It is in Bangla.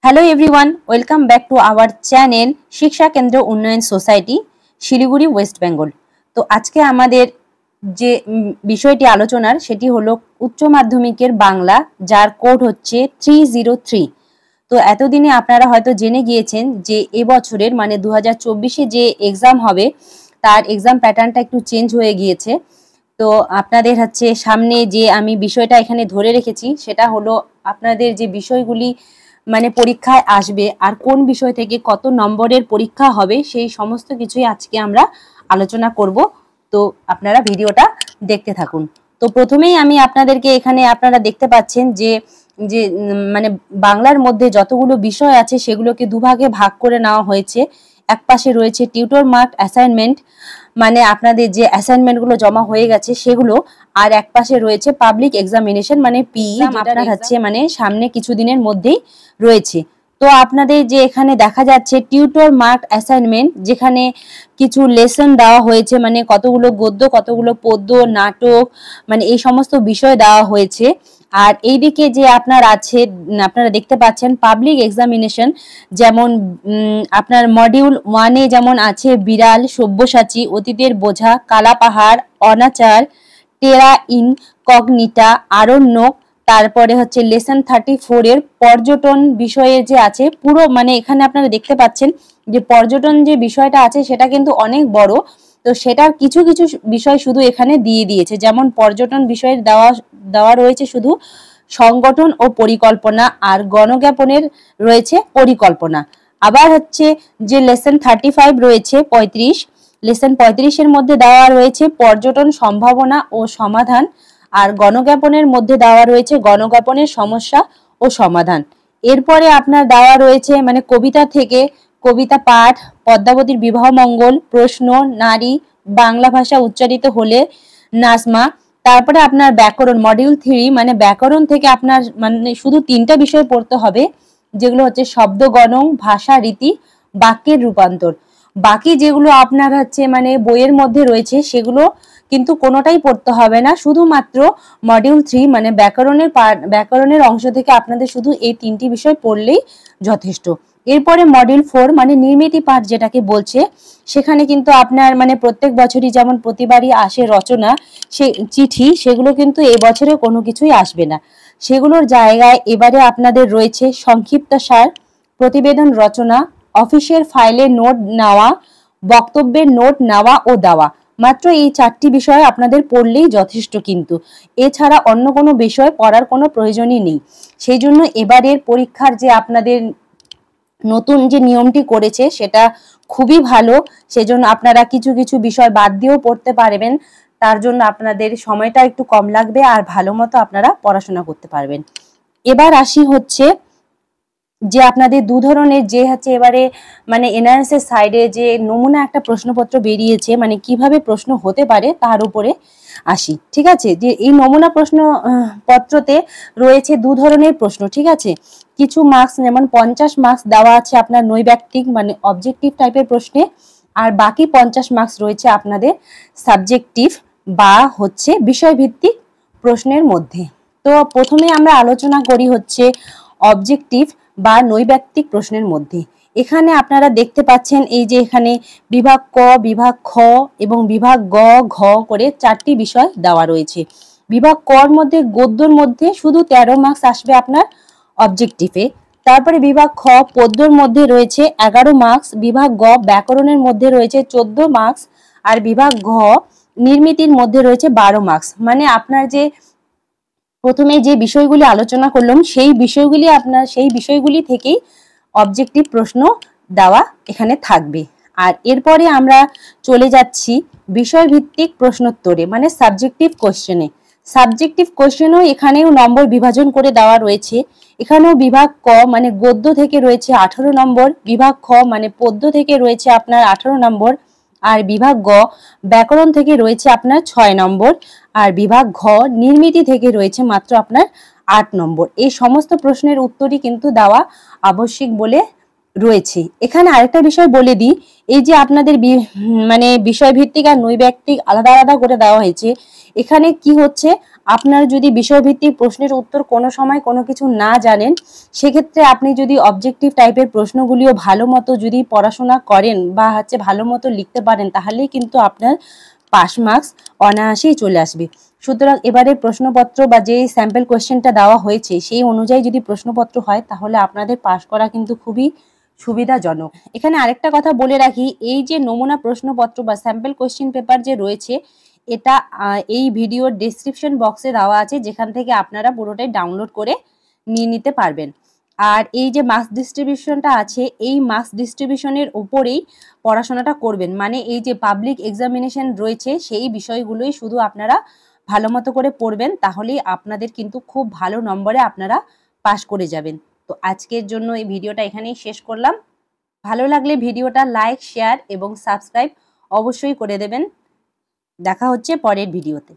Hello everyone, welcome back to our channel শিক্ষা কেন্দ্র উন্নয়ন সোসাইটি শিলিগুড়ি ওয়েস্ট বেঙ্গল। তো আজকে আমাদের যে বিষয়টি আলোচনার সেটি হলো উচ্চ মাধ্যমিকের বাংলা, যার কোড হচ্ছে 303। তো এতদিনে আপনারা হয়তো জেনে গিয়েছেন যে এবছরের মানে 2024-এ যে এক্সাম হবে তার এক্সাম প্যাটার্নটা একটু চেঞ্জ হয়ে গিয়েছে। তো আপনাদের হচ্ছে সামনে যে আমি বিষয়টা এখানে ধরে রেখেছি সেটা হলো আপনাদের যে বিষয়গুলি মানে পরীক্ষায় আসবে আর কোন বিষয় থেকে কত নম্বরের পরীক্ষা হবে সেই সমস্ত কিছুই আজকে আমরা আলোচনা করব। তো আপনারা ভিডিওটা দেখতে থাকুন। তো প্রথমেই আমি আপনাদেরকে এখানে আপনারা দেখতে পাচ্ছেন যে যে মানে বাংলার মধ্যে যতগুলো বিষয় আছে সেগুলোকে দুভাগে ভাগ করে নেওয়া হয়েছে। এক পাশে রয়েছে টিউটর মার্ক অ্যাসাইনমেন্ট, মানে আপনাদের যে অ্যাসাইনমেন্টগুলো জমা হয়ে গেছে সেগুলো, আর এক পাশে রয়েছে পাবলিক এক্সামিনেশন মানে পিই, যেটা হচ্ছে মানে সামনে কিছুদিনের মধ্যেই রয়েছে। তো আপনাদের যে এখানে দেখা যাচ্ছে টিউটর মার্ক অ্যাসাইনমেন্ট, যেখানে কিছু লেসন দেওয়া হয়েছে, মানে কতগুলো গদ্য কতগুলো পদ্য নাটক মানে এই সমস্ত বিষয় দেওয়া হয়েছে। আর এইদিকে যে আপনারা দেখতে পাচ্ছেন পাবলিক এক্সামিনেশন, যেমন আপনার মডিউল 1-এ যেমন আছে বিড়াল, সব্যসাচী, অতীতের বোঝা, কালা পাহাড়, অনাচার, টেরা ইনকগনিটা, আরণ্যক। তারপরে হচ্ছে লেসন 34 এর পর্যটন বিষয়ে যে আছে পুরো, মানে এখানে আপনারা দেখতে পাচ্ছেন যে পর্যটন যে বিষয়টা আছে সেটা কিন্তু অনেক বড়। তো সেটার কিছু কিছু বিষয় শুধু এখানে দিয়ে দিয়েছে, যেমন পর্যটন বিষয়ের দেওয়া রয়েছে শুধু সংগঠন ও পরিকল্পনা, আর গণজ্ঞাপনের রয়েছে পরিকল্পনা। আবার হচ্ছে যে লেসন 35 রয়েছে 35, লেসন 35-এর মধ্যে দেওয়া রয়েছে পর্যটন সম্ভাবনা ও সমাধান, আর গণজ্ঞাপনের মধ্যে দেওয়া রয়েছে গণজ্ঞাপনের সমস্যা ও সমাধান। এরপরে আপনার দেওয়া রয়েছে মানে কবিতা থেকে কবিতা পাঠ, পদ্মাবতীর বিবাহ মঙ্গল, প্রশ্ন, নারী, বাংলা ভাষা উচ্চারিত হলে নাজমা। তারপরে আপনার ব্যাকরণ মডিউল 3, মানে ব্যাকরণ থেকে আপনার মানে শুধু 3টা বিষয় পড়তে হবে, যেগুলো হচ্ছে শব্দ গণন, ভাষা রীতি, বাক্যের রূপান্তর। বাকি যেগুলো আপনার হচ্ছে মানে বইয়ের মধ্যে রয়েছে সেগুলো কিন্তু কোনোটাই পড়তে হবে না, শুধুমাত্র মডিউল 3 মানে ব্যাকরণের অংশ থেকে আপনাদের শুধু এই 3টি বিষয় পড়লেই যথেষ্ট। এরপরে মডিউল 4 মানে নির্মিতি পাঠ যেটাকে বলছে, সেখানে কিন্তু আপনার মানে প্রত্যেক বছরই যেমন প্রতিবারই আসে রচনা, সে চিঠি, সেগুলো কিন্তু এই বছরে কোনো কিছুই আসবে না। সেগুলোর জায়গায় এবারে আপনাদের রয়েছে সংক্ষিপ্তসার, প্রতিবেদন রচনা, অফিসের ফাইলে নোট নেওয়া, বক্তব্যের নোট নেওয়া ও দেওয়া। মাত্র এই 4টি বিষয় আপনাদের পড়লেই যথেষ্ট, কিন্তু এছাড়া অন্য কোনো বিষয় পড়ার কোনো প্রয়োজনই নেই। সেই জন্য এবারের পরীক্ষার যে আপনাদের নতুন যে নিয়মটি করেছে সেটা খুবই ভালো। সেজন্য আপনারা কিছু কিছু বিষয় বাদ দিয়েও পড়তে পারবেন, তার জন্য আপনাদের সময়টা একটু কম লাগবে আর ভালো মতো আপনারা পড়াশোনা করতে পারবেন। এবার আসি হচ্ছে যে আপনাদের দু ধরনের যে হচ্ছে এবারে মানে এনআরএস এর সাইডে যে নমুনা একটা প্রশ্নপত্র বেরিয়েছে, মানে কিভাবে প্রশ্ন হতে পারে তার উপরে আসি। ঠিক আছে, যে এই নমুনা প্রশ্ন পত্রতে রয়েছে দু ধরনের প্রশ্ন। ঠিক আছে, কিছু মার্কস যেমন 50 মার্কস দেওয়া আছে আপনার নৈর্ব্যক্তিক মানে অবজেক্টিভ টাইপের প্রশ্নে, আর বাকি 50 মার্কস রয়েছে আপনাদের সাবজেক্টিভ বা হচ্ছে বিষয়ভিত্তিক প্রশ্নের মধ্যে। তো প্রথমে আমরা আলোচনা করি হচ্ছে অবজেক্টিভ বা নৈর্ব্যক্তিক প্রশ্নের মধ্যে। এখানে আপনারা দেখতে পাচ্ছেন এই যে এখানে বিভাগ ক, বিভাগ খ এবং বিভাগ গ ঘ করে 4টি বিষয় দেওয়া রয়েছে। বিভাগ কর মধ্যে গদ্যর মধ্যে শুধু 13 মার্কস আসবে আপনার অবজেক্টিভে। তারপরে বিভাগ খ পদ্যর মধ্যে রয়েছে 11 মার্কস, বিভাগ গ ব্যাকরণের মধ্যে রয়েছে 14 মার্কস, আর বিভাগ ঘ নির্মিতির মধ্যে রয়েছে 12 মার্কস। মানে আপনার যে প্রথমে যে বিষয়গুলি আলোচনা করলাম সেই বিষয়গুলি থেকেই অবজেক্টিভ প্রশ্ন দেওয়া এখানে থাকবে। আর এরপরে আমরা চলে যাচ্ছি বিষয়ভিত্তিক প্রশ্নোত্তরে মানে সাবজেক্টিভ কোশ্চেনে। সাবজেক্টিভ কোশ্চেনও এখানেও নম্বর বিভাজন করে দেওয়া রয়েছে। এখানেও বিভাগ ক মানে গদ্য থেকে রয়েছে 18 নম্বর, বিভাগ খ মানে পদ্য থেকে রয়েছে আপনার 18 নম্বর, আর বিভাগ গ ব্যাকরণ থেকে রয়েছে আপনার 6 নম্বর, আর বিভাগ ঘ নির্মিতি থেকে রয়েছে মাত্র আপনার 8 নম্বর। এই সমস্ত প্রশ্নের উত্তরই কিন্তু দেওয়া আবশ্যিক বলে রয়েছে। এখানে আরেকটা বিষয় বলে দিই, এই যে আপনাদের মানে বিষয়ভিত্তিক আর নৈর্ব্যক্তিক আলাদা আলাদা করে দেওয়া হয়েছে, এখানে কি হচ্ছে আপনার যদি বিষয়ভিত্তিক প্রশ্নের উত্তর কোনো সময় কোনো কিছু না জানেন, সেক্ষেত্রে আপনি যদি অবজেক্টিভ টাইপের প্রশ্নগুলিও ভালো মতো যদি পড়াশোনা করেন বা ভালো মতো লিখতে পারেন, তাহলেই কিন্তু আপনার পাস মার্কস অনায়াসেই চলে আসবে। সুতরাং এবারে প্রশ্নপত্র বা যে স্যাম্পল কোয়েশ্চেনটা দেওয়া হয়েছে সেই অনুযায়ী যদি প্রশ্নপত্র হয়, তাহলে আপনাদের পাস করা কিন্তু খুবই সুবিধাজনক। এখানে আরেকটা কথা বলে রাখি, এই যে নমুনা প্রশ্নপত্র বা স্যাম্পল কোয়েশ্চেন পেপার যে রয়েছে, এটা এই ভিডিওর ডেসক্রিপশন বক্সে দেওয়া আছে, যেখান থেকে আপনারা পুরোটাই ডাউনলোড করে নিয়ে নিতে পারবেন। আর এই যে মার্কস ডিস্ট্রিবিউশনটা আছে, এই মার্কস ডিস্ট্রিবিউশনের উপরেই পড়াশোনাটা করবেন। মানে এই যে পাবলিক এক্সামিনেশন রয়েছে, সেই বিষয়গুলোই শুধু আপনারা ভালো মতো করে পড়বেন, তাহলেই আপনাদের কিন্তু খুব ভালো নম্বরে আপনারা পাস করে যাবেন। তো আজকের জন্য এই ভিডিওটা এখানেই শেষ করলাম। ভালো লাগলে ভিডিওটা লাইক, শেয়ার এবং সাবস্ক্রাইব অবশ্যই করে দেবেন। দেখা হচ্ছে পরের ভিডিওতে।